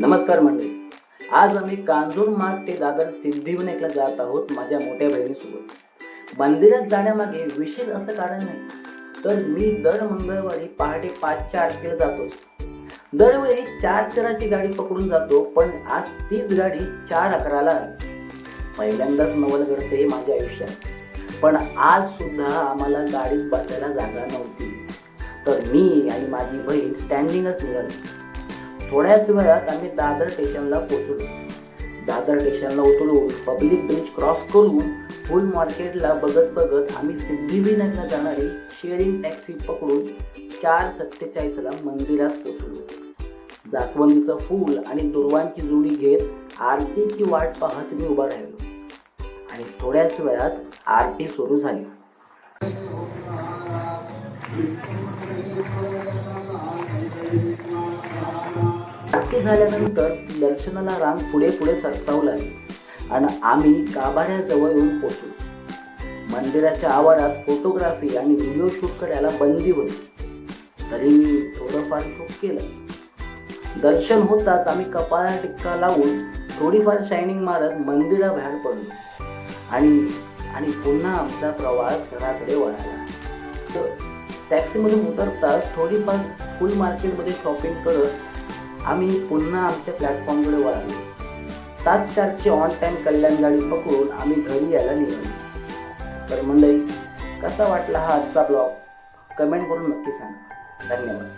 नमस्कार मंडळी, आज आम्ही कांजूरमार्ग ते दादर सिद्धिविनायकला जात आहोत माझ्या मोठ्या बहिणीसोबत। मंदिरात जाण्यामागे विशेष असं कारण नाही, तर मी दर मंगळवारी पहाटे 5च्या आरतीला जातो। दरवेळी 4:15ची गाडी पकडून जातो, पण आज तीच गाडी 4:11ला आली। पहिल्यांदाच नवल घडते माझ्या आयुष्यात, पण आज सुद्धा आम्हाला गाडीत बसायला जागा नव्हती, तर मी आणि माझी बहीण स्टँडिंगच निघालो। थोड्याच वेळात आम्ही दादर स्टेशनला पोहोचलो। दादर स्टेशनला उतरून पब्लिक ब्रिज क्रॉस करून फुल मार्केटला बघत आम्ही सिद्धिविनायकला जाणारी शेअरिंग टॅक्सी पकडून 4:47ला मंदिरात पोहोचलो। जास्वंदीचं फूल आणि दुर्वांची जोडी घेत आरतीची वाट पाहत मी उभा राहिलो आणि थोड्याच वेळात आरती सुरू झाली। आरती झाल्यानंतर दर्शनाला रांग पुढे सरसावू लागली आणि आम्ही गाभाऱ्याजवळ येऊन पोहोचलो। मंदिराच्या आवारात फोटोग्राफी आणि व्हिडिओ शूट करायला बंदी होती, तरी मी थोडंफार शूट केलं। दर्शन होताच आम्ही कपाळाला टिक्का लावून थोडीफार शायनिंग मारत मंदिराबाहेर पडलो आणि पुन्हा आमचा प्रवास घराकडे वळाला। तर टॅक्सीमधून उतरताच थोडीफार फुल मार्केटमध्ये शॉपिंग करत आम्ही पुन्हा आमच्या प्लॅटफॉर्मकडे वळालो। 7:04ची ऑन टाइम कल्याण गाडी पकडून आम्ही घरी यायला निघालो। तर मंडळी, कसा वाटला हा आजचा ब्लॉग कमेंट करून नक्की सांगा। धन्यवाद।